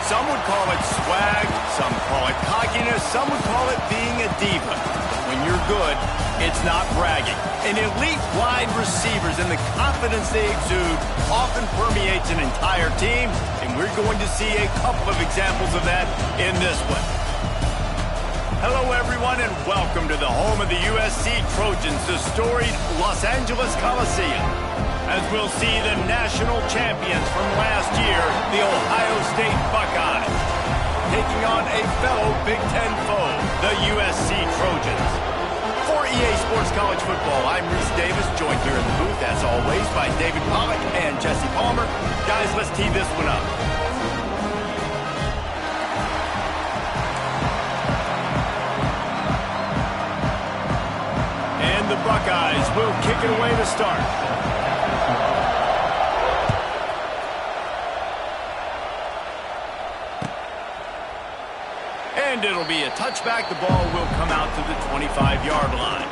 Some would call it swag, some call it cockiness, some would call it being a diva. When you're good, it's not bragging. And elite wide receivers and the confidence they exude often permeates an entire team, and we're going to see a couple of examples of that in this one. Hello, everyone, and welcome to the home of the USC Trojans, the storied Los Angeles Coliseum, as we'll see the national champions from last year, the Ohio State Buckeyes, taking on a fellow Big Ten foe, the USC Trojans. For EA Sports College Football, I'm Reese Davis, joined here in the booth, as always, by David Pollack and Jesse Palmer. Guys, let's tee this one up. And the Buckeyes will kick it away to start. And it'll be a touchback. The ball will come out to the 25-yard line.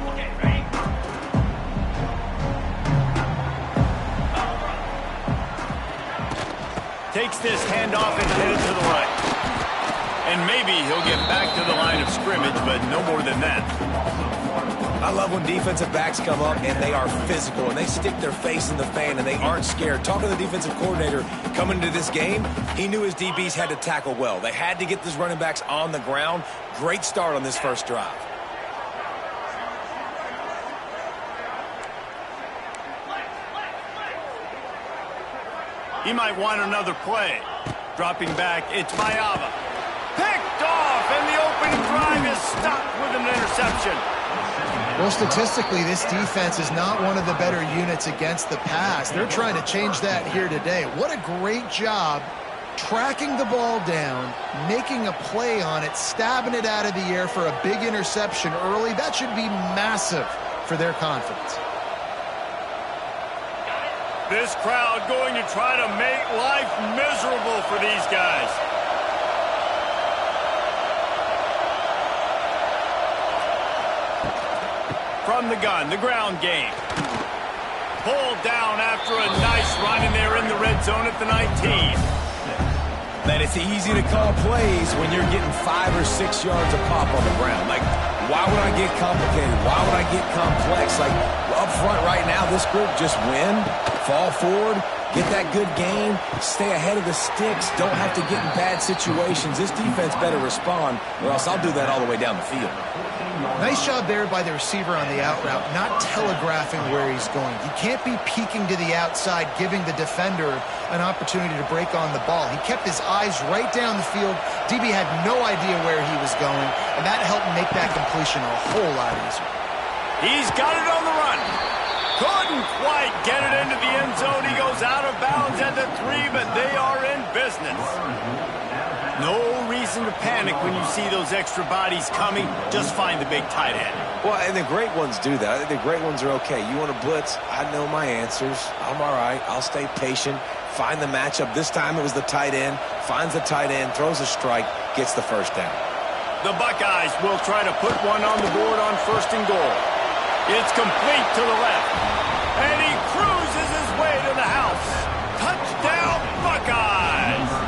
Okay, ready? Takes this handoff and headed to the right. And maybe he'll get back to the line of scrimmage, but no more than that. I love when defensive backs come up and they are physical and they stick their face in the fan and they aren't scared. Talking to the defensive coordinator coming into this game, he knew his DBs had to tackle well. They had to get these running backs on the ground. Great start on this first drive. He might want another play. Dropping back, it's Mayava. Picked off, and the opening drive is stopped with an interception. Well, statistically, this defense is not one of the better units against the pass. They're trying to change that here today. What a great job tracking the ball down, making a play on it, stabbing it out of the air for a big interception early. That should be massive for their confidence. This crowd going to try to make life miserable for these guys. From the gun, the ground game. Pulled down after a nice run, and they're in the red zone at the 19. Man, it's easy to call plays when you're getting 5 or 6 yards of pop on the ground. Like, why would I get complicated? Why would I get complex? Like, up front right now, this group just win, fall forward, get that good game, stay ahead of the sticks, don't have to get in bad situations. This defense better respond, or else I'll do that all the way down the field. Nice job there by the receiver on the out route, not telegraphing where he's going. He can't be peeking to the outside, giving the defender an opportunity to break on the ball. He kept his eyes right down the field. DB had no idea where he was going, and that helped make that completion a whole lot easier. He's got it on the run. Couldn't quite get it into the end zone. He goes out of bounds at the 3, but they are in business. No reason to panic when you see those extra bodies coming. Just find the big tight end. Well, and the great ones do that. The great ones are okay. You want to blitz? I know my answers. I'm all right. I'll stay patient. Find the matchup. This time it was the tight end. Finds the tight end, throws a strike, gets the first down. The Buckeyes will try to put one on the board on 1st and goal. It's complete to the left. And he cruises his way to the house. Touchdown, Buckeyes!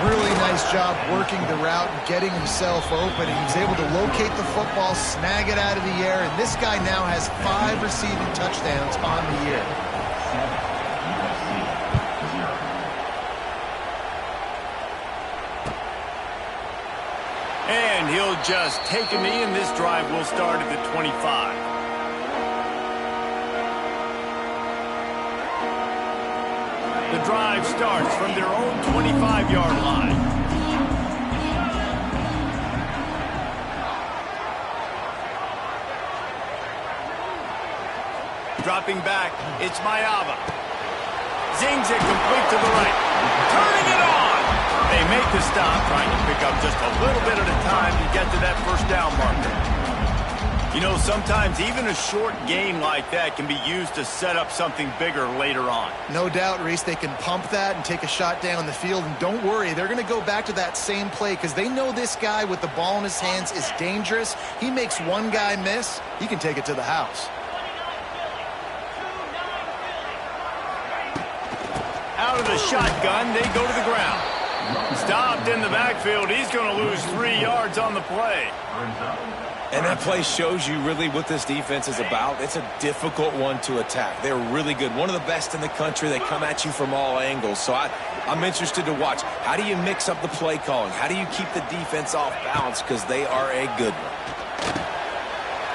Really nice job working the route and getting himself open. And he's able to locate the football, snag it out of the air, and this guy now has 5 receiving touchdowns on the year. And he'll just take a knee, and this drive will start at the 25. The drive starts from their own 25-yard line. Dropping back, it's Mayava. Zings it complete to the right. Turning it on! They make the stop, trying to pick up just a little bit at a time to get to that first down marker. You know, sometimes even a short game like that can be used to set up something bigger later on. No doubt, Reese, they can pump that and take a shot down the field. And don't worry, they're going to go back to that same play because they know this guy with the ball in his hands is dangerous. He makes one guy miss, he can take it to the house. Out of the shotgun, they go to the ground. Stopped in the backfield. He's going to lose 3 yards on the play. And that play shows you really what this defense is about. It's a difficult one to attack. They're really good. One of the best in the country. They come at you from all angles. So I'm interested to watch. How do you mix up the play calling? How do you keep the defense off balance? Because they are a good one.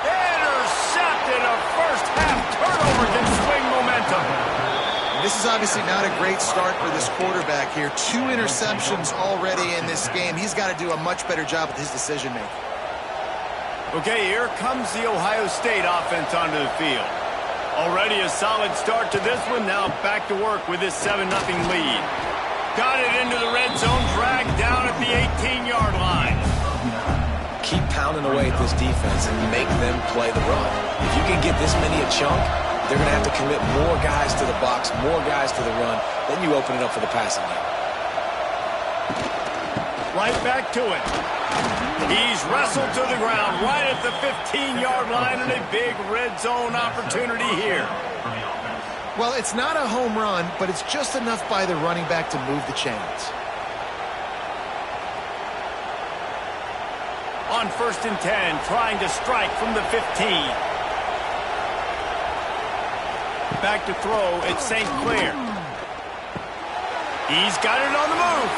Intercepted. A first-half turnover can swing momentum. This is obviously not a great start for this quarterback here. 2 interceptions already in this game. He's got to do a much better job with his decision-making. Okay, here comes the Ohio State offense onto the field. Already a solid start to this one. Now back to work with this 7-0 lead. Got it into the red zone, dragged down at the 18-yard line. Keep pounding away at this defense and make them play the run. If you can get this many a chunk, they're going to have to commit more guys to the box, more guys to the run. Then you open it up for the passing game. Right back to it. He's wrestled to the ground right at the 15-yard line, and a big red zone opportunity here. Well, it's not a home run, but it's just enough by the running back to move the chains. On 1st and 10, trying to strike from the 15. Back to throw, it's St. Clair. He's got it on the move.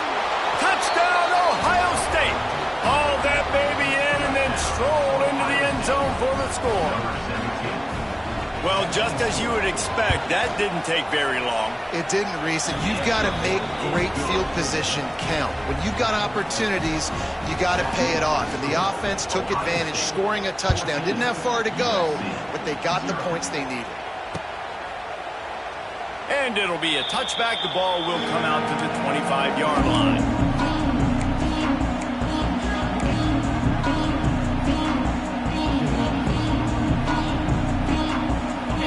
Touchdown, Ohio State. Haul that baby in and then stroll into the end zone for the score. Well, just as you would expect, that didn't take very long. It didn't, Reese, and you've got to make great field position count. When you've got opportunities, you got to pay it off. And the offense took advantage, scoring a touchdown. Didn't have far to go, but they got the points they needed. And it'll be a touchback. The ball will come out to the 25-yard line.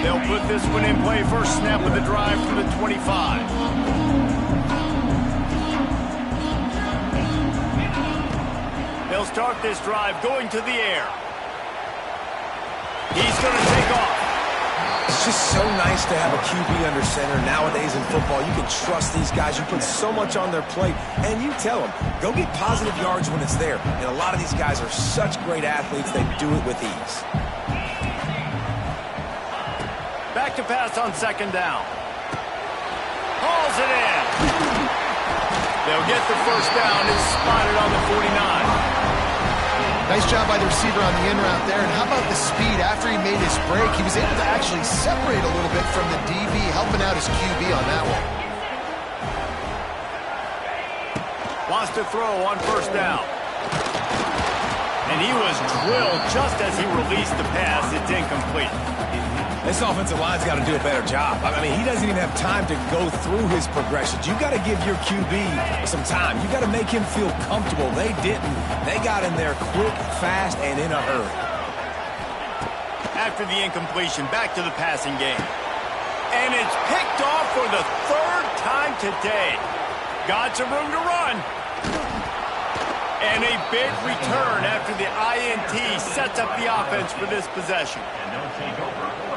They'll put this one in play. First snap of the drive from the 25. They'll start this drive going to the air. He's going to take off. It's just so nice to have a QB under center nowadays in football. You can trust these guys. You put so much on their plate, and you tell them, go get positive yards when it's there. And a lot of these guys are such great athletes, they do it with ease. Back to pass on 2nd down. Hauls it in. They'll get the first down. It's spotted on the 49. Nice job by the receiver on the in route there. And how about the speed after he made his break? He was able to actually separate a little bit from the DB, helping out his QB on that one. Wants to throw on 1st down. And he was drilled just as he released the pass. It's incomplete. This offensive line's got to do a better job. I mean, he doesn't even have time to go through his progressions. You got to give your QB some time. You got to make him feel comfortable. They didn't. They got in there quick, fast, and in a hurry. After the incompletion, back to the passing game. And it's picked off for the 3rd time today. Got some room to run. And a big return after the INT sets up the offense for this possession.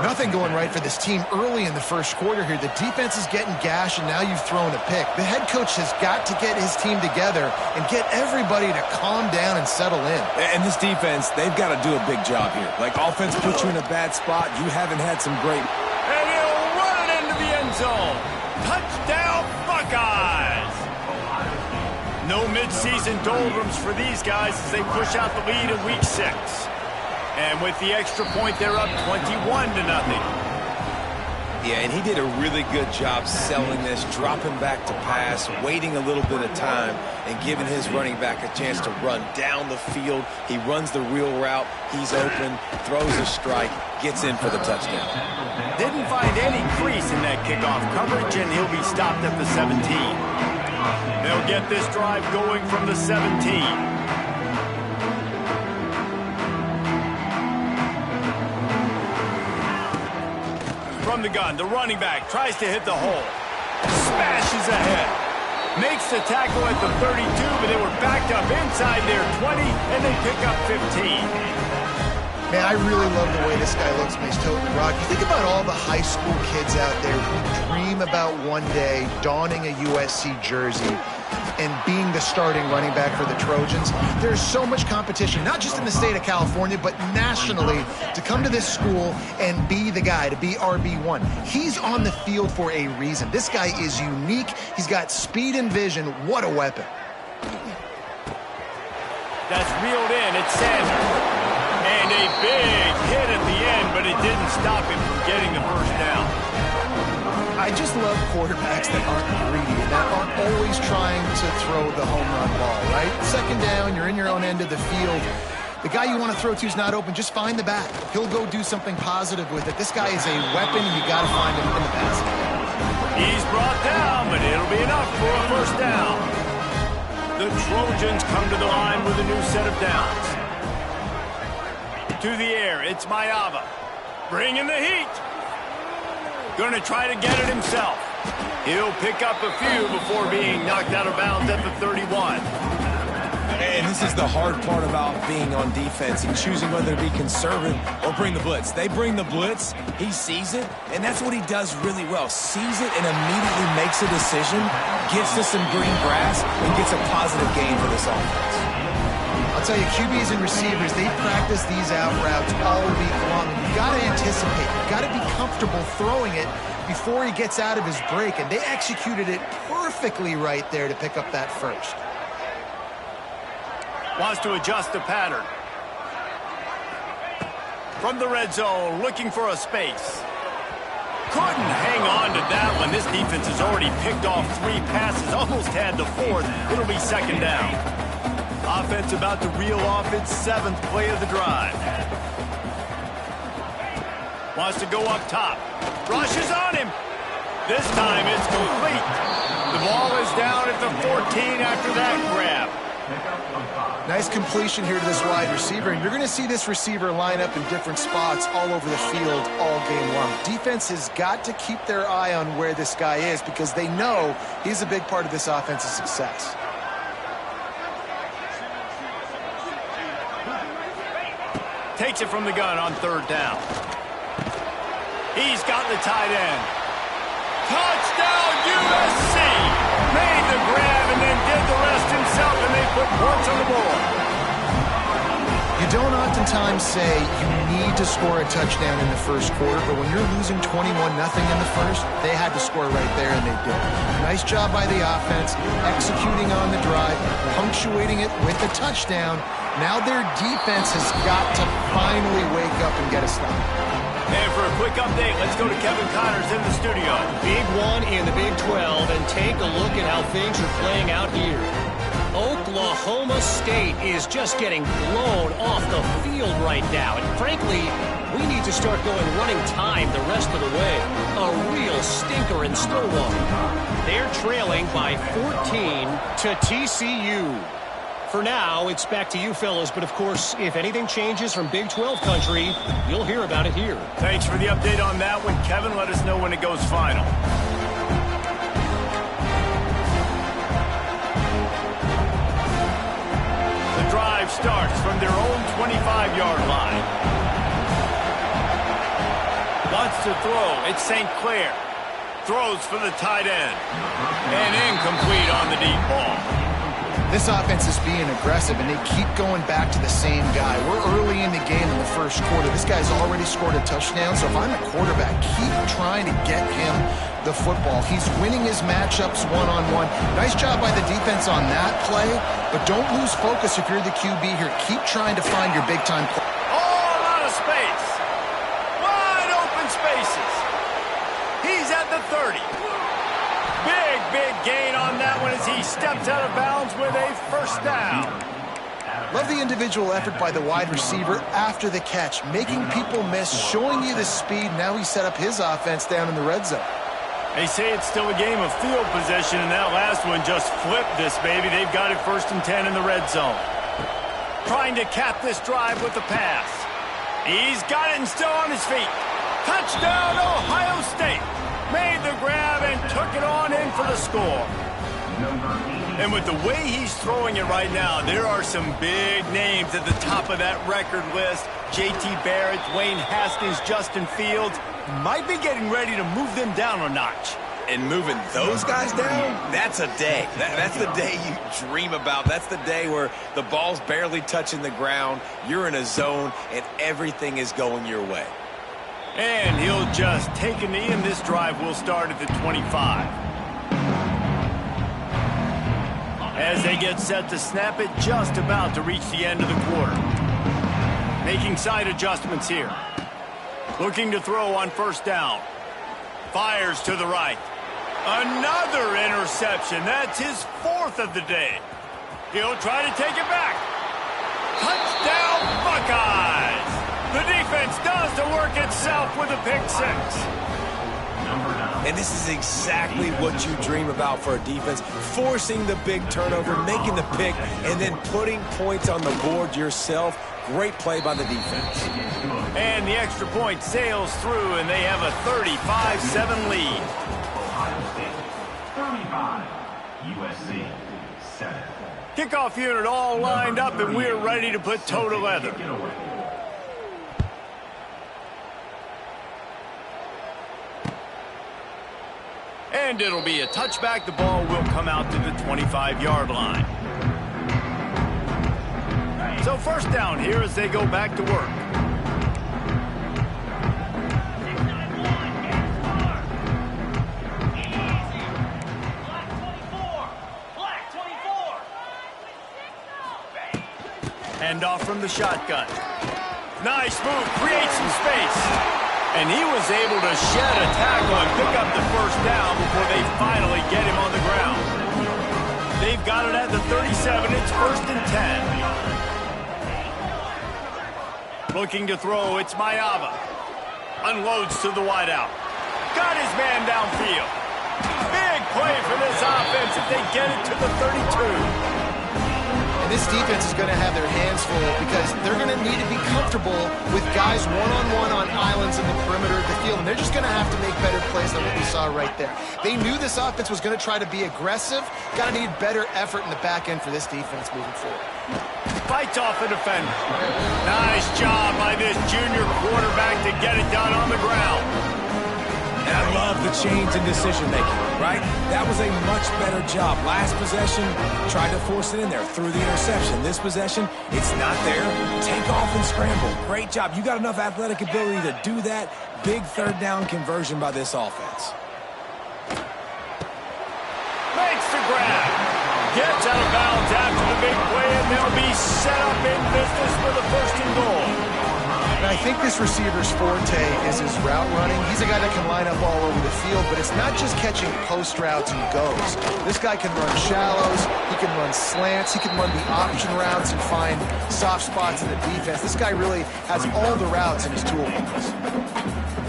Nothing going right for this team early in the first quarter here. The defense is getting gashed, and now you've thrown a pick. The head coach has got to get his team together and get everybody to calm down and settle in. And this defense, they've got to do a big job here. Like, offense puts you in a bad spot. You haven't had some great... And he'll run it into the end zone. Touchdown, Buckeyes! No midseason doldrums for these guys as they push out the lead in Week 6. And with the extra point, they're up 21-0. Yeah, and he did a really good job selling this, dropping back to pass, waiting a little bit of time, and giving his running back a chance to run down the field. He runs the real route. He's open, throws a strike, gets in for the touchdown. Didn't find any crease in that kickoff coverage, and he'll be stopped at the 17. They'll get this drive going from the 17. the gun. The running back tries to hit the hole. Smashes ahead. Makes the tackle at the 32, but they were backed up inside their 20, and they pick up 15. Man, I really love the way this guy looks, Mace Toten Rock. You think about all the high school kids out there who dream about one day donning a USC jersey and being the starting running back for the Trojans. There's so much competition, not just in the state of California, but nationally, to come to this school and be the guy, to be RB1. He's on the field for a reason. This guy is unique. He's got speed and vision. What a weapon. That's reeled in. It's Sanders. And a big hit at the end, but it didn't stop him from getting the first down. I just love quarterbacks that aren't greedy and that aren't always trying to throw the home run ball, right? Second down, you're in your own end of the field. The guy you want to throw to is not open. Just find the back. He'll go do something positive with it. This guy is a weapon, and you got to find him in the basket. He's brought down, but it'll be enough for a first down. The Trojans come to the line with a new set of downs. To the air, it's Mayava. Bringing the heat. Gonna try to get it himself. He'll pick up a few before being knocked out of bounds at the 31. And this is the hard part about being on defense and choosing whether to be conservative or bring the blitz. They bring the blitz, he sees it, and that's what he does really well. Sees it and immediately makes a decision, gets to some green grass, and gets a positive gain for this offense. I'll tell you, QBs and receivers, they practice these out routes all week long. You've got to anticipate. You've got to be comfortable throwing it before he gets out of his break, and they executed it perfectly right there to pick up that first. Wants to adjust the pattern. From the red zone, looking for a space. Couldn't hang on to that one. This defense has already picked off 3 passes, almost had the 4th. It'll be second down. Offense about to reel off its 7th play of the drive. Wants to go up top. Rushes on him. This time it's complete. The ball is down at the 14 after that grab. Nice completion here to this wide receiver, and you're going to see this receiver line up in different spots all over the field all game long. Defense has got to keep their eye on where this guy is because they know he's a big part of this offense's success. Takes it from the gun on 3rd down. He's got the tight end. Touchdown, USC! Made the grab and then did the rest himself, and they put points on the board. You don't oftentimes say you need to score a touchdown in the first quarter, but when you're losing 21-0 in the first, they had to score right there, and they did. Nice job by the offense, executing on the drive, punctuating it with a touchdown. Now their defense has got to finally wake up and get a stop. And for a quick update, let's go to Kevin Connors in the studio. Big one in the Big 12, and take a look at how things are playing out here. Oklahoma State is just getting blown off the field right now. And frankly, we need to start going running time the rest of the way. A real stinker in Stillwater. They're trailing by 14 to TCU. For now, it's back to you fellas, but of course, if anything changes from Big 12 country, you'll hear about it here. Thanks for the update on that one, Kevin. Let us know when it goes final. The drive starts from their own 25-yard line. Wants to throw. It's St. Clair. Throws for the tight end. And incomplete on the deep ball. This offense is being aggressive, and they keep going back to the same guy. We're early in the game in the first quarter. This guy's already scored a touchdown, so if I'm a quarterback, keep trying to get him the football. He's winning his matchups one-on-one. Nice job by the defense on that play, but don't lose focus if you're the QB here. Keep trying to find your big-time play. All out of space. Wide open spaces. He's at the 30. Big gain on that one as he steps out of bounds with a first down. Love the individual effort by the wide receiver after the catch, making people miss, showing you the speed. Now he set up his offense down in the red zone. They say it's still a game of field position, and that last one just flipped this baby. They've got it 1st and 10 in the red zone. Trying to cap this drive with the pass. He's got it and still on his feet. Touchdown, Ohio State. Made the grab and took it on in for the score. And with the way he's throwing it right now, there are some big names at the top of that record list. J.T. Barrett, Dwayne Haskins, Justin Fields. Might be getting ready to move them down a notch. And moving those guys down, that's a day. That's the day you dream about. That's the day where the ball's barely touching the ground, you're in a zone, and everything is going your way. And he'll just take a knee, and this drive will start at the 25. As they get set to snap it, just about to reach the end of the quarter. Making side adjustments here. Looking to throw on first down. Fires to the right. Another interception. That's his fourth of the day. He'll try to take it back. Touchdown, Buckeyes! The defense does the work itself with a pick six. And this is exactly what you dream about for a defense. Forcing the big turnover, making the pick, and then putting points on the board yourself. Great play by the defense. And the extra point sails through, and they have a 35-7 lead. Ohio State 35, USC 7. Kickoff unit all lined up, and we're ready to put toe to leather. And it'll be a touchback. The ball will come out to the 25-yard line. So first down here as they go back to work. Hand off from the shotgun. Nice move, creates some space. And he was able to shed a tackle and pick up the first down before they finally get him on the ground. They've got it at the 37. It's 1st and 10. Looking to throw, it's Mayava. Unloads to the wideout. Got his man downfield. Big play for this offense if they get it to the 32. And this defense is going to have their hands full because they're going to need to be comfortable with guys one-on-one on islands in the perimeter of the field. And they're just going to have to make better plays than what we saw right there. They knew this offense was going to try to be aggressive. Got to need better effort in the back end for this defense moving forward. Fights off a defender. Nice job by this junior quarterback to get it done on the ground. And I love the change in decision-making, right? That was a much better job. Last possession, tried to force it in there through the interception. This possession, it's not there. Take off and scramble. Great job. You got enough athletic ability to do that. Big third down conversion by this offense. Makes the grab. Gets out of bounds after the big play, and they'll be set up in business for the 1st and goal. And I think this receiver's forte is his route running. He's a guy that can line up all over the field, but it's not just catching post routes and goes. This guy can run shallows, he can run slants, he can run the option routes and find soft spots in the defense. This guy really has all the routes in his toolbox.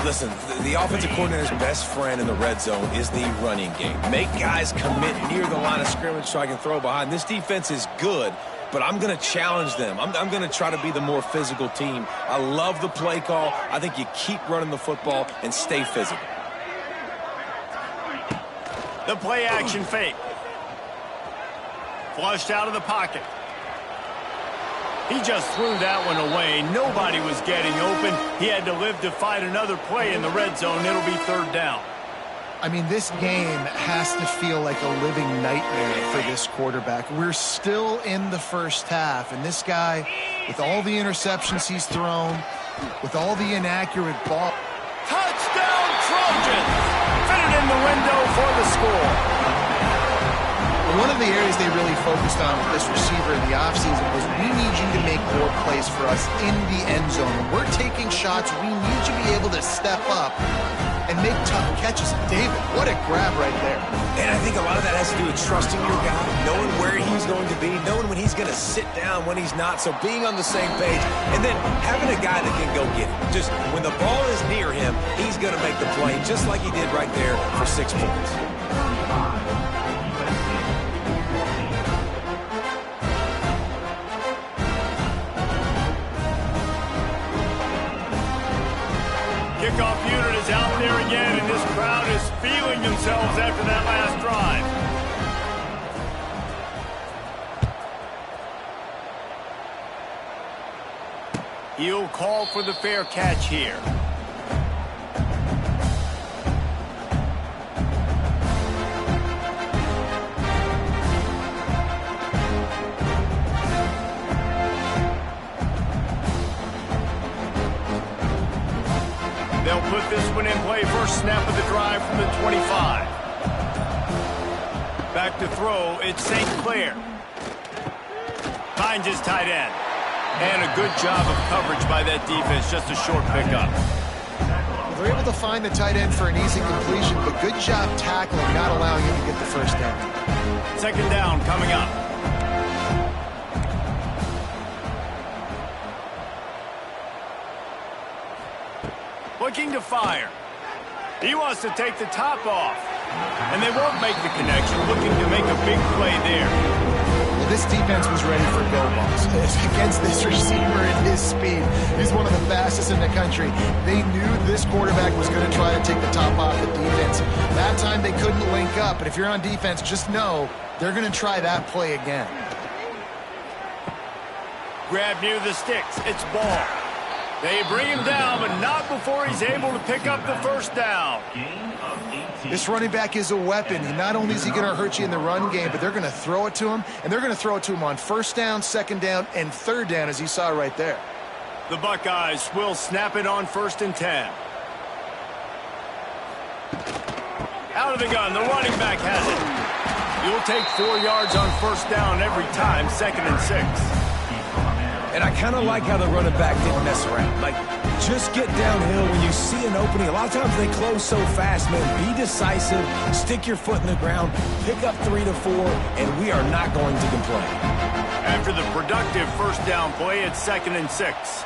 Listen, the offensive coordinator's best friend in the red zone is the running game. Make guys commit near the line of scrimmage so I can throw behind. This defense is good, but I'm going to challenge them. I'm going to try to be the more physical team. I love the play call. I think you keep running the football and stay physical. The play action fake. Flushed out of the pocket. He just threw that one away. Nobody was getting open. He had to live to fight another play in the red zone. It'll be 3rd down. I mean, this game has to feel like a living nightmare for this quarterback. We're still in the first half, and this guy, with all the interceptions he's thrown, with all the inaccurate ball. Touchdown, Trojans! Fit it in the window for the score. One of the areas they really focused on with this receiver in the offseason was we need you to make more plays for us in the end zone. When we're taking shots, we need you to be able to step up and make tough catches. David, what a grab right there. And I think a lot of that has to do with trusting your guy, knowing where he's going to be, knowing when he's going to sit down, when he's not. So being on the same page, and then having a guy that can go get it. Just when the ball is near him, he's going to make the play, just like he did right there for 6 points. Kickoff He'll call for the fair catch here. They'll put this one in play. First snap of the drive from the 25. Back to throw, it's St. Clair. Finds his tight end. And a good job of coverage by that defense, just a short pickup. They're able to find the tight end for an easy completion, but good job tackling, not allowing him to get the first down. Second down coming up. Looking to fire. He wants to take the top off. And they won't make the connection, looking to make a big play there. Well, this defense was ready for go balls. Against this receiver and his speed, he's one of the fastest in the country. They knew this quarterback was going to try to take the top off the defense. That time they couldn't link up, but if you're on defense, just know they're going to try that play again. Grab near the sticks. It's ball. They bring him down, but not before he's able to pick up the first down. This running back is a weapon. Not only is he going to hurt you in the run game, but they're going to throw it to him, and they're going to throw it to him on first down, second down, and third down, as you saw right there. The Buckeyes will snap it on 1st and 10. Out of the gun, the running back has it. You'll take 4 yards on first down every time, 2nd and 6. And I kind of like how the running back didn't mess around. Like, just get downhill when you see an opening. A lot of times they close so fast, man. Be decisive, stick your foot in the ground, pick up 3 to 4, and we are not going to complain. After the productive first down play, it's 2nd and 6.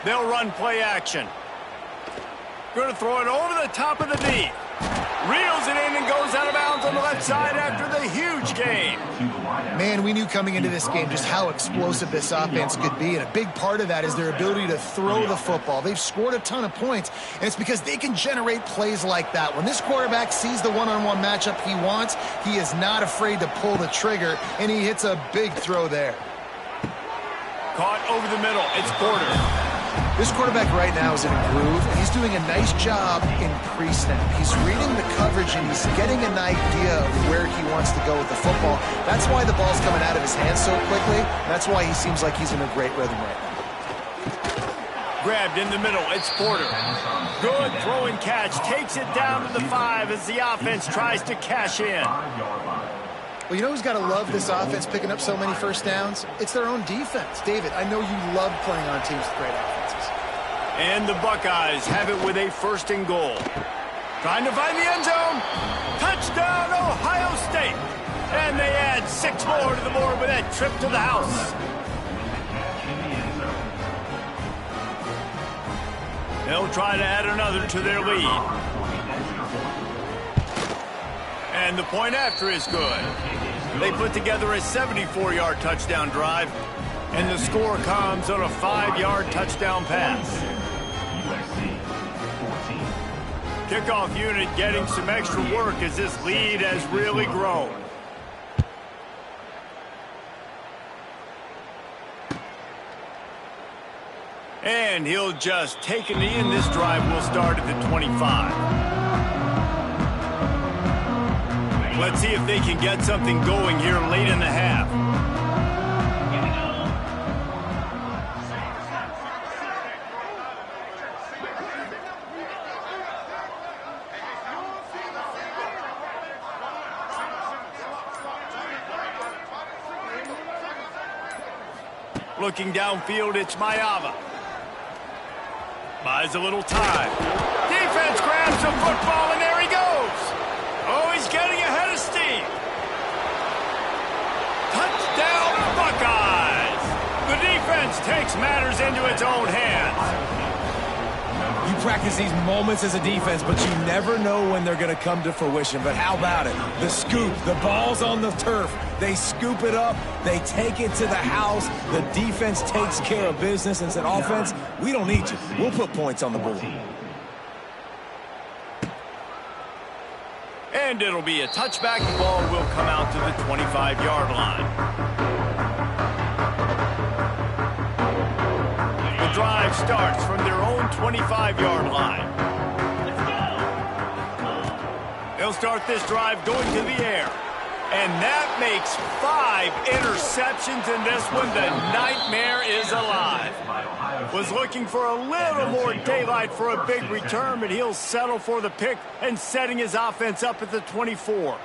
They'll run play action. Going to throw it over the top of the knee. Reels it in and goes out of bounds on the left side after the huge gain. Man, we knew coming into this game just how explosive this offense could be, and a big part of that is their ability to throw the football. They've scored a ton of points, and it's because they can generate plays like that. When this quarterback sees the one-on-one matchup he wants, he is not afraid to pull the trigger, and he hits a big throw there. Caught over the middle. It's Porter. This quarterback right now is in a groove, and he's doing a nice job in pre-snap. He's reading the coverage, and he's getting an idea of where he wants to go with the football. That's why the ball's coming out of his hands so quickly. That's why he seems like he's in a great rhythm right now. Grabbed in the middle. It's Porter. Good throw and catch. Takes it down to the 5 as the offense tries to cash in. Well, you know who's got to love this offense picking up so many first downs? It's their own defense. David, I know you love playing on teams with great offenses. And the Buckeyes have it with a 1st and goal. Trying to find the end zone. Touchdown, Ohio State. And they add 6 more to the board with that trip to the house. They'll try to add another to their lead. And the point after is good. They put together a 74-yard touchdown drive, and the score comes on a 5-yard touchdown pass. Kickoff unit getting some extra work as this lead has really grown. And he'll just take a knee, and this drive will start at the 25. Let's see if they can get something going here late in the half. Looking downfield, it's Mayava. Buys a little time. Defense grabs the football, and there he goes. Oh, he's getting ahead of steam. Touchdown, Buckeyes. The defense takes matters into its own hands. You practice these moments as a defense, but you never know when they're going to come to fruition. But how about it? The scoop, the ball's on the turf. They scoop it up. They take it to the house. The defense takes care of business and said, offense, we don't need you. We'll put points on the board. And it'll be a touchback. The ball will come out to the 25-yard line. drive starts from their own 25-yard line. They'll start this drive going to the air. And that makes 5 interceptions in this one. The nightmare is alive. Was looking for a little more daylight for a big return, but he'll settle for the pick and setting his offense up at the 24.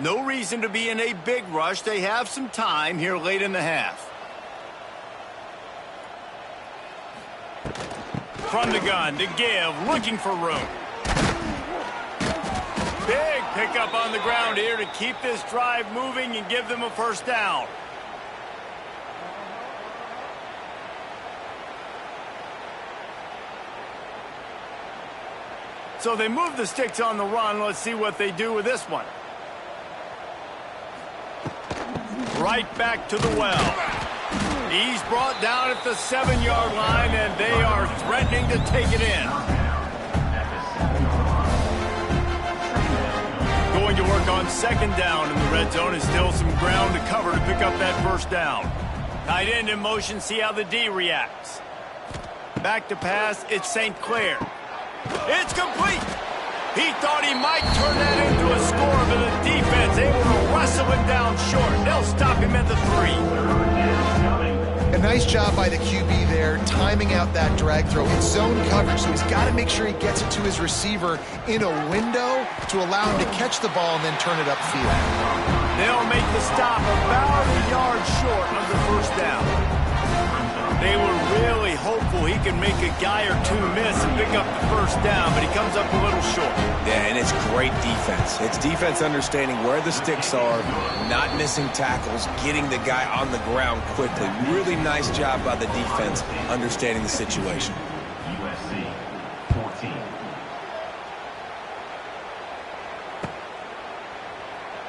No reason to be in a big rush. They have some time here late in the half. From the gun to give, looking for room. Big pickup on the ground here to keep this drive moving and give them a first down. So they move the sticks on the run. Let's see what they do with this one. Right back to the well. He's brought down at the 7-yard line, and they are threatening to take it in. Going to work on second down in the red zone, and still some ground to cover to pick up that first down. Tight end in motion, see how the D reacts. Back to pass, it's St. Clair. It's complete. He thought he might turn that into a score, but the defense able to wrestle him down short. They'll stop him at the 3. A nice job by the QB there, timing out that drag throw. It's zone coverage, so he's got to make sure he gets it to his receiver in a window to allow him to catch the ball and then turn it upfield. They'll make the stop about a yard short of the first down. They were really hopeful he could make a guy or two miss and pick up the first down, but he comes up a little short. Yeah, and it's great defense. It's defense understanding where the sticks are, not missing tackles, getting the guy on the ground quickly. Really nice job by the defense understanding the situation. USC 14.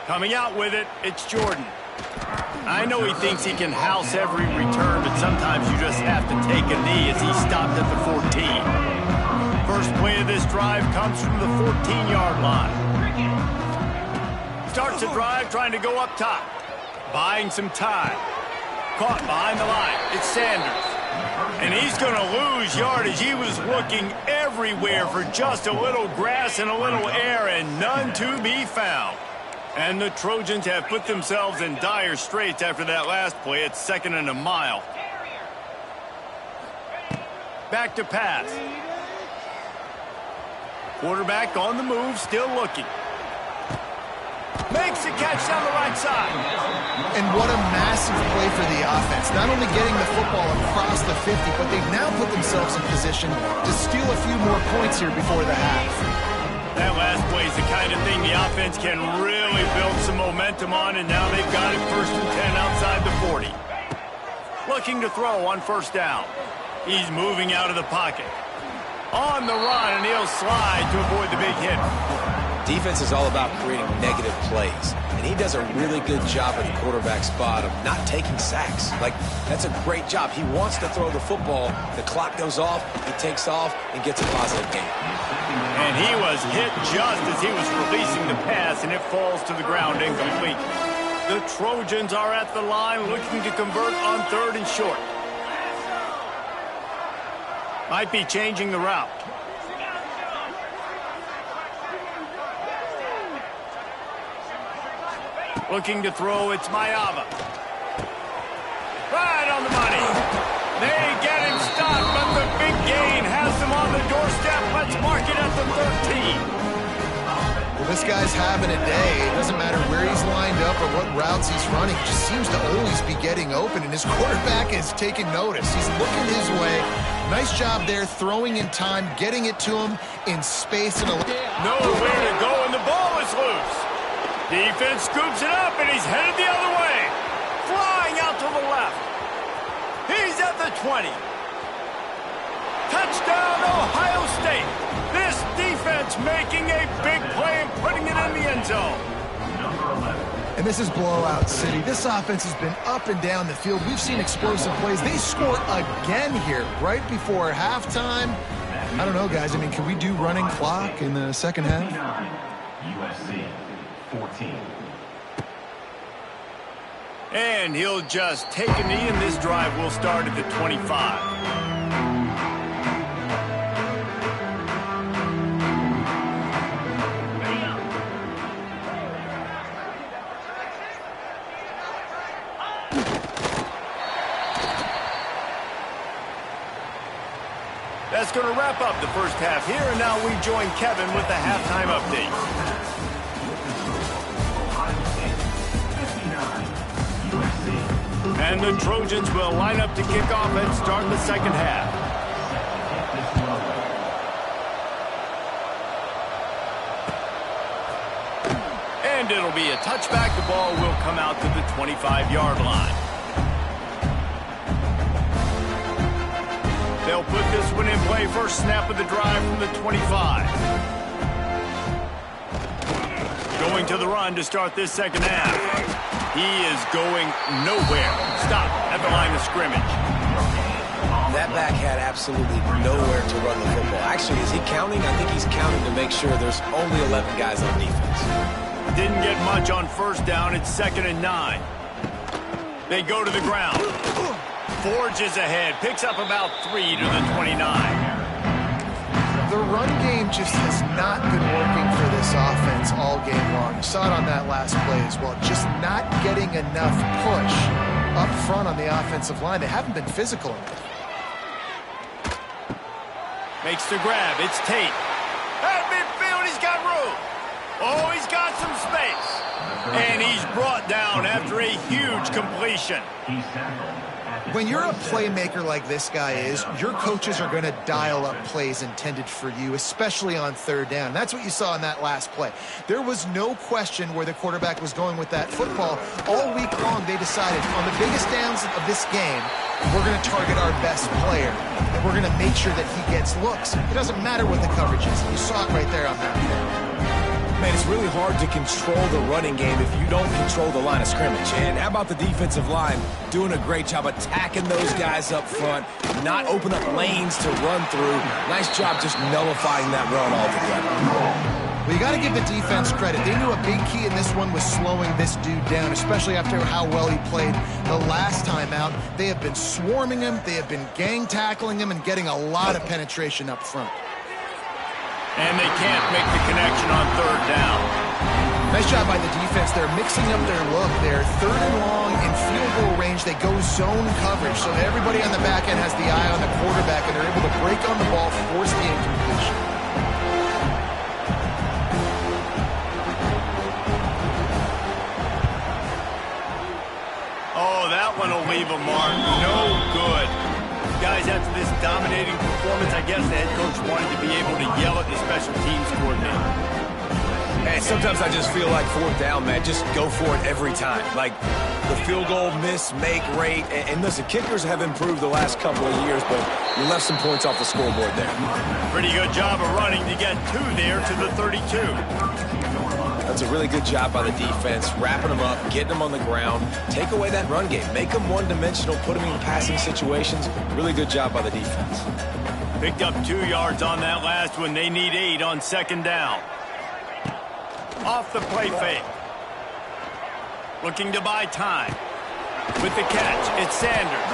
Coming out with it, it's Jordan. I know he thinks he can house every return, but sometimes you just have to take a knee as he stopped at the 14. First play of this drive comes from the 14-yard line. Starts the drive trying to go up top. Buying some time. Caught behind the line. It's Sanders. And he's going to lose yardage. He was looking everywhere for just a little grass and a little air, and none to be found. And the Trojans have put themselves in dire straits after that last play. It's 2nd and a mile. Back to pass. Quarterback on the move, still looking. Makes a catch down the right side. And what a massive play for the offense. Not only getting the football across the 50, but they've now put themselves in position to steal a few more points here before the half. That last play is the kind of thing the offense can really build some momentum on, and now they've got it 1st and 10 outside the 40. Looking to throw on first down. He's moving out of the pocket. On the run, and he'll slide to avoid the big hit. Defense is all about creating negative plays, and he does a really good job at the quarterback spot of not taking sacks. Like, that's a great job. He wants to throw the football. The clock goes off, he takes off, and gets a positive gain. And he was hit just as he was releasing the pass, and it falls to the ground incomplete. The Trojans are at the line looking to convert on 3rd and short. Might be changing the route. Looking to throw, it's Mayava. Right on the money. They get him stopped, but the big gain has them on the doorstep. Let's mark it at the 13. Well, this guy's having a day. It doesn't matter where he's lined up or what routes he's running. He just seems to always be getting open, and his quarterback is taking notice. He's looking his way. Nice job there, throwing in time, getting it to him in space. And nowhere to go, and the ball is loose. Defense scoops it up, and he's headed the other way. Flying out to the left. He's at the 20. Touchdown, Ohio State. This defense making a big play and putting it in the end zone. And this is blowout city. This offense has been up and down the field. We've seen explosive plays. They score again here right before halftime. I don't know, guys. I mean, can we do running clock in the second half? USC 14. And he'll just take a knee, and this drive will start at the 25. That's going to wrap up the first half here, and now we join Kevin with the halftime update. And the Trojans will line up to kick off and start the second half. And it'll be a touchback. The ball will come out to the 25-yard line. They'll put this one in play. First snap of the drive from the 25. Going to the run to start this second half. He is going nowhere. Stop at the line of scrimmage. That back had absolutely nowhere to run the football. Actually, is he counting? I think he's counting to make sure there's only 11 guys on defense. Didn't get much on first down. It's 2nd and 9. They go to the ground. Forges ahead. Picks up about 3 to the 29. The run game just has not been working for this offense all game long. You saw it on that last play as well. Just not getting enough push up front on the offensive line. They haven't been physical enough. Makes the grab. It's Tate. At midfield, he's got room. Oh, he's got some space. And he's brought down after a huge completion. He's tackled. When you're a playmaker like this guy is, your coaches are going to dial up plays intended for you, especially on third down. That's what you saw in that last play. There was no question where the quarterback was going with that football. All week long, they decided on the biggest downs of this game, we're going to target our best player, and we're going to make sure that he gets looks. It doesn't matter what the coverage is. You saw it right there on that play. Man, it's really hard to control the running game if you don't control the line of scrimmage. And how about the defensive line doing a great job attacking those guys up front, not open up lanes to run through. Nice job just nullifying that run altogether. Well, you got to give the defense credit. They knew a big key in this one was slowing this dude down, especially after how well he played the last time out. They have been swarming him. They have been gang tackling him and getting a lot of penetration up front. And they can't make the connection on third down. Nice job by the defense. They're mixing up their look. They're 3rd and long in field goal range. They go zone coverage. So everybody on the back end has the eye on the quarterback, and they're able to break on the ball, force the incompletion. Oh, that one will leave a mark. No good. Guys, after this dominating performance, I guess the head coach wanted to be able to yell at the special teams coordinator. Hey, sometimes I just feel like 4th down, man. Just go for it every time. Like the field goal miss-make rate. And listen, kickers have improved the last couple of years, but you left some points off the scoreboard there. Pretty good job of running to get 2 there to the 32. That's a really good job by the defense, wrapping them up, getting them on the ground, take away that run game, make them one-dimensional, put them in passing situations. Really good job by the defense. Picked up 2 yards on that last one. They need 8 on 2nd down. Off the play fake. Looking to buy time. With the catch, it's Sanders.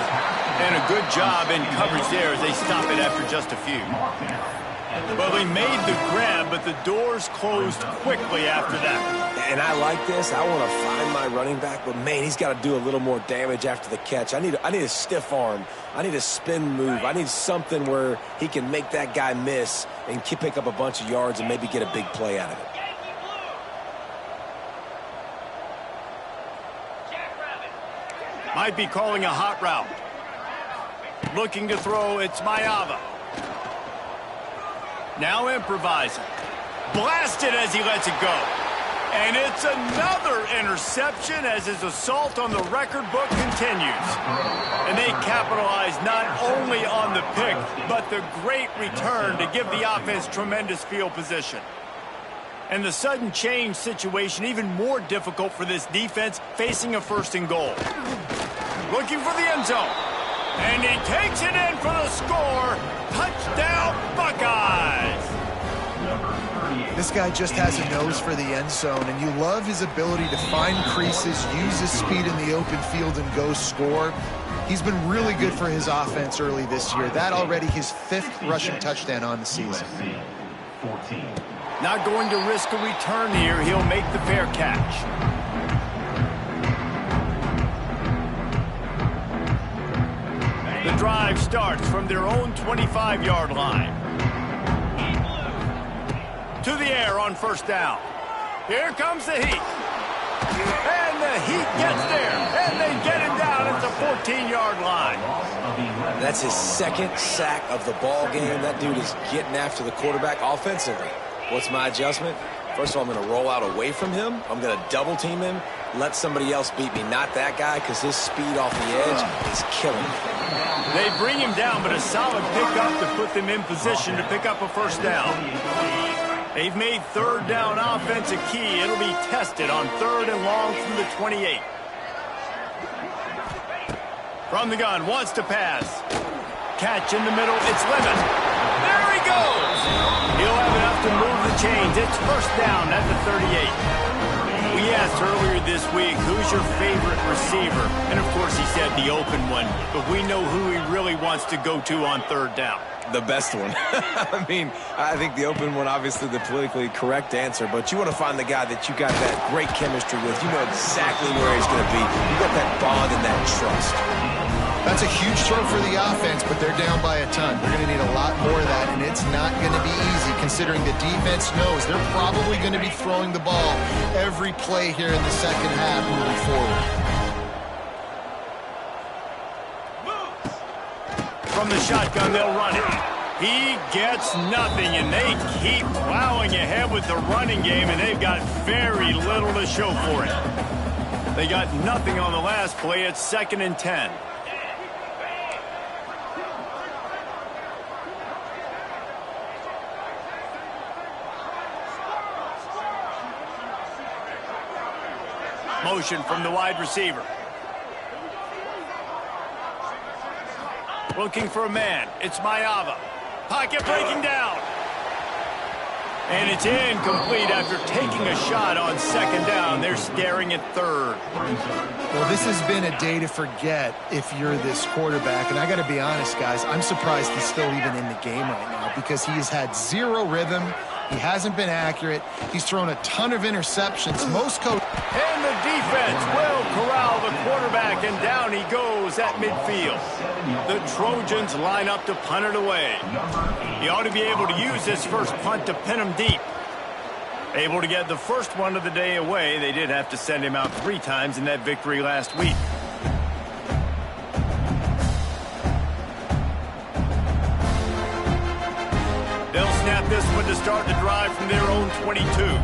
And a good job in coverage there as they stop it after just a few. Well, they made the grab, but the doors closed quickly after that. And I like this. I want to find my running back, but, man, he's got to do a little more damage after the catch. I need a stiff arm. I need a spin move. I need something where he can make that guy miss and pick up a bunch of yards and maybe get a big play out of it. Might be calling a hot route. Looking to throw, it's Mayava. Now improvising. Blasted as he lets it go. And it's another interception as his assault on the record book continues. And they capitalize not only on the pick, but the great return to give the offense tremendous field position. And the sudden change situation even more difficult for this defense facing a 1st and goal. Looking for the end zone. And he takes it in for the score. Touchdown, Buckeyes. This guy just has a nose for the end zone, and you love his ability to find creases, use his speed in the open field, and go score. He's been really good for his offense early this year. That already his 5th rushing touchdown on the season. Not going to risk a return here. He'll make the fair catch. The drive starts from their own 25-yard line. To the air on first down. Here comes the heat. And the heat gets there. And they get him down at the 14-yard line. That's his 2nd sack of the ball game. That dude is getting after the quarterback offensively. What's my adjustment? First of all, I'm going to roll out away from him. I'm going to double team him. Let somebody else beat me, not that guy, because his speed off the edge is killing me. They bring him down, but a solid pickup to put them in position to pick up a first down. They've made third down offense a key. It'll be tested on 3rd and long from the 28. From the gun, wants to pass. Catch in the middle, it's Lemon. There he goes! He'll have enough to move the chains. It's first down at the 38. We asked earlier this week, who's your favorite receiver? And of course he said the open one, but we know who he really wants to go to on 3rd down. The best one. I mean, I think the open one, obviously the politically correct answer, but you want to find the guy that you got that great chemistry with. You know exactly where he's going to be. You got that bond and that trust. That's a huge throw for the offense, but they're down by a ton. They're going to need a lot more of that, and it's not going to be easy considering the defense knows they're probably going to be throwing the ball every play here in the second half moving forward. From the shotgun, they'll run it. He gets nothing, and they keep plowing ahead with the running game, and they've got very little to show for it. They got nothing on the last play. It's 2nd and 10. Motion from the wide receiver. Looking for a man. It's Mayava. Pocket breaking down. And it's incomplete after taking a shot on 2nd down. They're staring at 3rd. Well, this has been a day to forget if you're this quarterback. And I got to be honest, guys, I'm surprised he's still even in the game right now because he has had 0 rhythm. He hasn't been accurate. He's thrown a ton of interceptions. Most coaches... And the defense will corral the quarterback, and down he goes at midfield. The Trojans line up to punt it away. He ought to be able to use this first punt to pin him deep. Able to get the first one of the day away. They did have to send him out 3 times in that victory last week. They'll snap this one to start the drive from their own 22.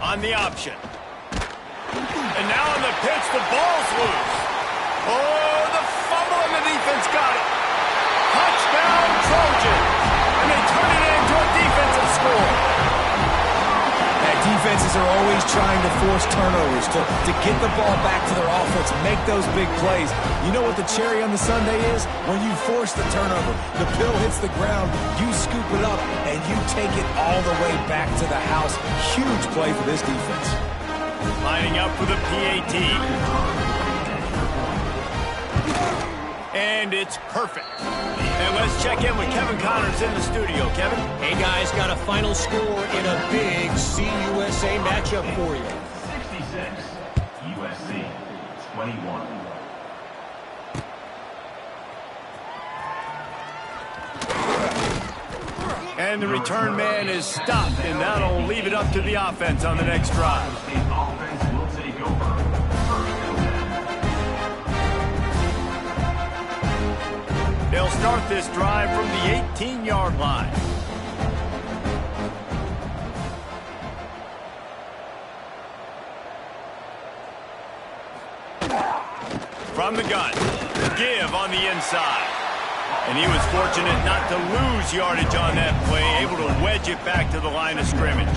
On the option. And now on the pitch, the ball's loose. Oh, the fumble, and the defense got it. Touchdown, Trojans. And they turn it into a defensive score. Defenses are always trying to force turnovers to get the ball back to their offense, make those big plays. You know what the cherry on the sundae is? When you force the turnover, the pill hits the ground, you scoop it up, and you take it all the way back to the house. Huge play for this defense. Lining up for the PAT. And it's perfect. And let's check in with Kevin Connors in the studio. Kevin? Hey, guys, got a final score in a big CUSA matchup for you. 66, USC 21. And the return man is stopped, and that'll leave it up to the offense on the next drive. The offense will take over. They'll start this drive from the 18-yard line. From the gun, give on the inside. And he was fortunate not to lose yardage on that play, able to wedge it back to the line of scrimmage.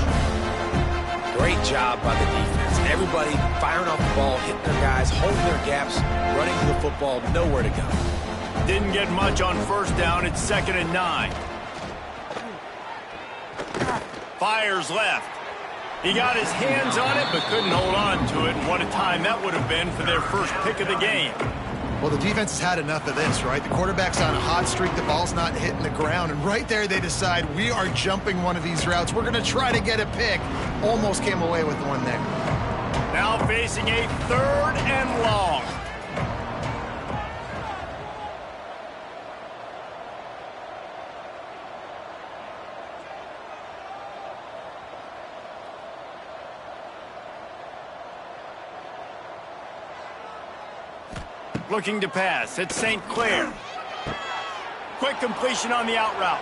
Great job by the defense. Everybody firing off the ball, hitting their guys, holding their gaps, running to the football, nowhere to go. Didn't get much on first down. It's 2nd and 9. Fires left. He got his hands on it, but couldn't hold on to it. And what a time that would have been for their first pick of the game. Well, the defense has had enough of this, right? The quarterback's on a hot streak. The ball's not hitting the ground. And right there, they decide, we are jumping one of these routes. We're going to try to get a pick. Almost came away with one there. Now facing a 3rd and long. Looking to pass. It's St. Clair. Quick completion on the out route.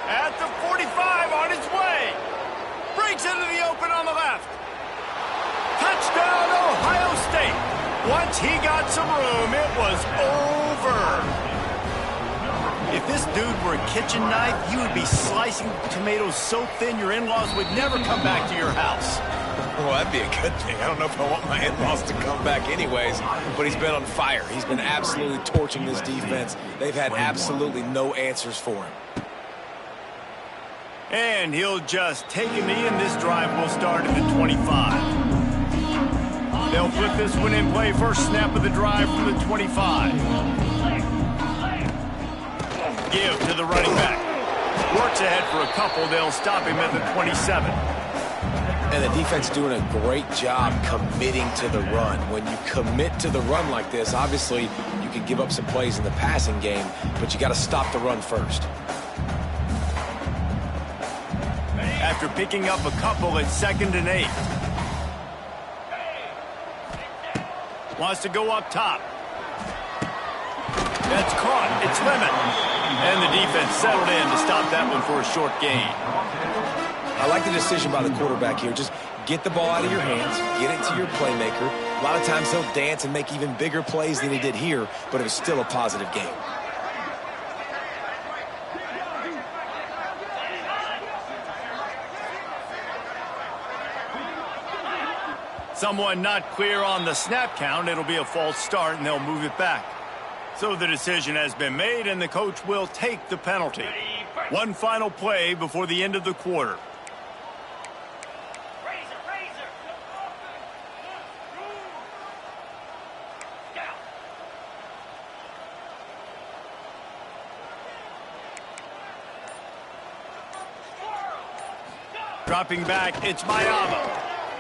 At the 45 on its way. Breaks into the open on the left. Touchdown, Ohio State. Once he got some room, it was over. If this dude were a kitchen knife, you would be slicing tomatoes so thin your in-laws would never come back to your house. Well, that'd be a good thing. I don't know if I want my in-laws to come back anyways, but he's been on fire. He's been absolutely torching this defense. They've had absolutely no answers for him. And he'll just take a knee, and this drive will start at the 25. They'll put this one in play. First snap of the drive from the 25. Give to the running back. Works ahead for a couple. They'll stop him at the 27. And the defense doing a great job committing to the run. When you commit to the run like this, obviously you can give up some plays in the passing game, but you got to stop the run first. After picking up a couple, it's 2nd and 8. Wants to go up top. That's caught. It's Lemon. And the defense settled in to stop that one for a short gain. I like the decision by the quarterback here. Just get the ball out of your hands, get it to your playmaker. A lot of times he'll dance and make even bigger plays than he did here, but it was still a positive game. Someone not clear on the snap count. It'll be a false start, and they'll move it back. So the decision has been made, and the coach will take the penalty. One final play before the end of the quarter. Dropping back, it's Mayama.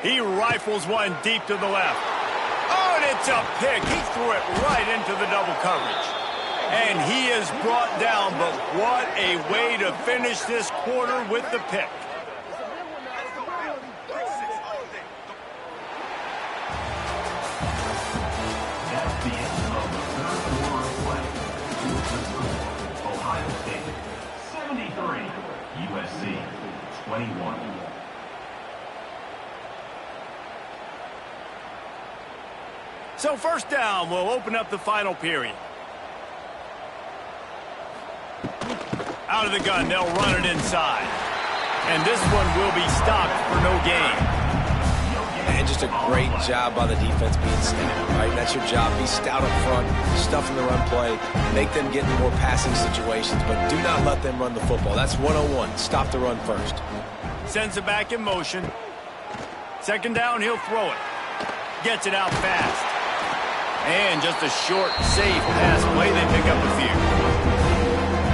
He rifles one deep to the left. Oh, and it's a pick. He threw it right into the double coverage. And he is brought down, but what a way to finish this quarter with the pick. That's the end of the 3rd quarter of play. Ohio State 73, USC 21. So first down will open up the final period. Out of the gun, they'll run it inside. And this one will be stopped for no gain. And just a great job by the defense being stout, right? That's your job. Be stout up front, stuff in the run play, make them get in more passing situations, but do not let them run the football. That's 101. Stop the run first. Sends it back in motion. 2nd down, he'll throw it. Gets it out fast. And just a short, safe pass play. They pick up a few.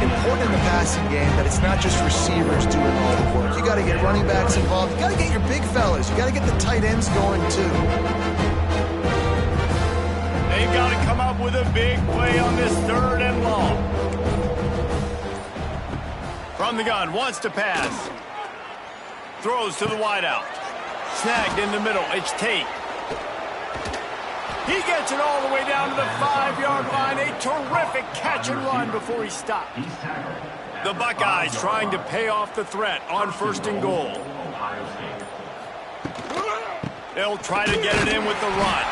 Important in the passing game that it's not just receivers doing all the work. You got to get running backs involved. You got to get your big fellas. You got to get the tight ends going too. They've got to come up with a big play on this 3rd and long. From the gun, wants to pass. Throws to the wideout. Snagged in the middle. It's Tate. He gets it all the way down to the 5-yard line. A terrific catch and run before he stopped. The Buckeyes trying to pay off the threat on 1st and goal. They'll try to get it in with the run.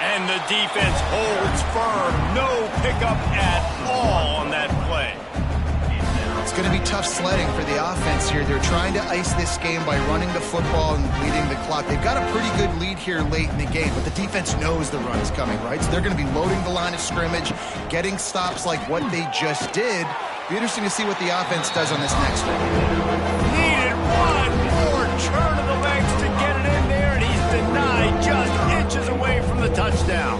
And the defense holds firm. No pickup at all on that play. It's going to be tough sledding for the offense here. They're trying to ice this game by running the football and bleeding the clock. They've got a pretty good lead here late in the game, but the defense knows the run is coming, right? So they're going to be loading the line of scrimmage, getting stops like what they just did. Be interesting to see what the offense does on this next one. Needed one more turn of the legs to get it in there, and he's denied just inches away from the touchdown.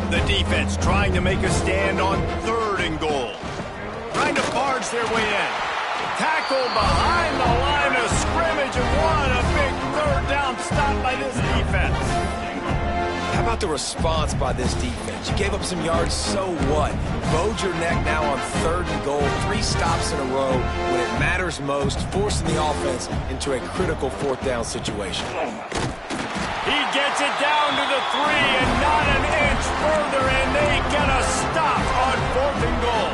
The defense trying to make a stand on 3rd and goal. Trying to barge their way in. Tackle behind the line of scrimmage, and what a big 3rd down stop by this defense. How about the response by this defense? You gave up some yards, so what? Bowed your neck now on 3rd and goal. 3 stops in a row when it matters most, forcing the offense into a critical 4th down situation. He gets it down to the 3 and not an inch further, and they get a stop on 4th and goal.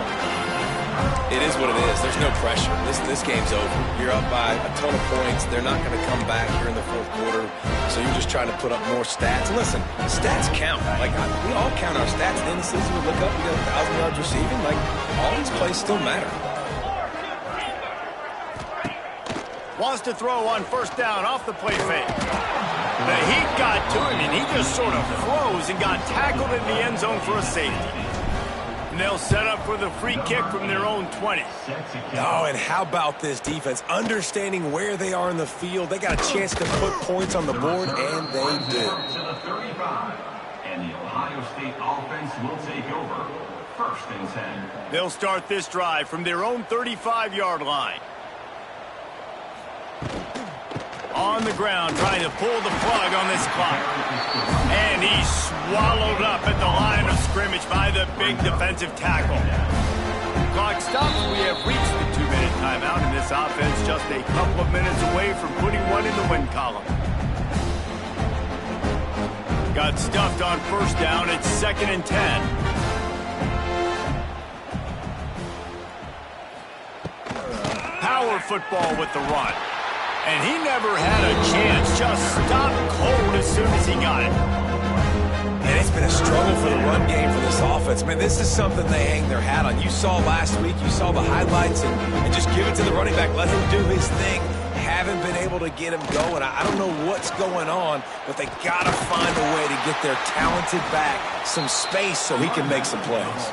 It is what it is. There's no pressure. This game's over. You're up by a ton of points. They're not going to come back here in the 4th quarter, so you're just trying to put up more stats. And listen, stats count. Like, we all count our stats. At the end of the season, we look up, we got 1,000 yards receiving. Like, all these plays still matter. Wants to throw on 1st down off the play fake. The heat got to him, and he just sort of froze and got tackled in the end zone for a safety. And they'll set up for the free kick from their own 20. Oh, and how about this defense? Understanding where they are in the field. They got a chance to put points on the board, and they do. To the 35, and the Ohio State offense will take over. 1st and 10. They'll start this drive from their own 35-yard line. On the ground, trying to pull the plug on this clock. And he's swallowed up at the line of scrimmage by the big defensive tackle. Clock stops. We have reached the 2-minute timeout, and this offense just a couple of minutes away from putting one in the win column. Got stuffed on 1st down. It's 2nd and 10. Power football with the run. And he never had a chance, just stopped cold as soon as he got it. And it's been a struggle for the run game for this offense. Man, this is something they hang their hat on. You saw last week, you saw the highlights, and just give it to the running back. Let him do his thing. Haven't been able to get him going. I don't know what's going on, but they got to find a way to get their talented back some space so he can make some plays.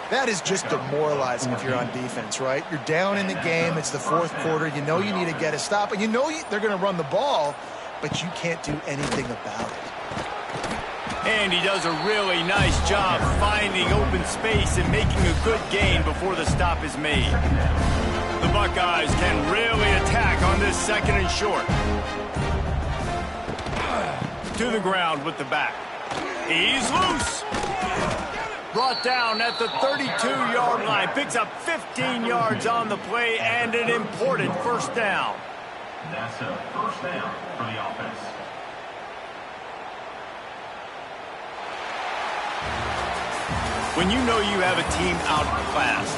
That is just demoralizing if you're on defense, right? You're down in the game. It's the 4th quarter. You know you need to get a stop, and you know they're going to run the ball, but you can't do anything about it. And he does a really nice job finding open space and making a good gain before the stop is made. The Buckeyes can really attack on this 2nd and short. To the ground with the back. He's loose. Brought down at the 32-yard line. Picks up 15 yards on the play and an important 1st down. That's a 1st down for the offense. When you know you have a team outclassed,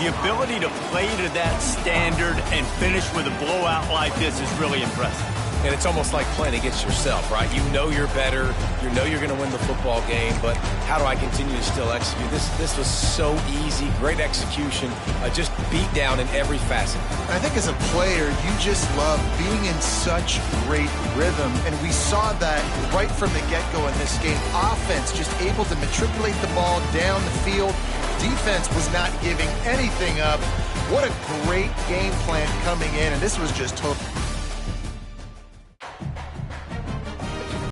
the ability to play to that standard and finish with a blowout like this is really impressive. And it's almost like playing against yourself, right? You know you're better. You know you're going to win the football game, but how do I continue to still execute? This was so easy. Great execution. Just beat down in every facet. I think as a player, you just love being in such great rhythm, and we saw that right from the get-go in this game. Offense just able to matriculate the ball down the field. Defense was not giving anything up. What a great game plan coming in, and this was just total.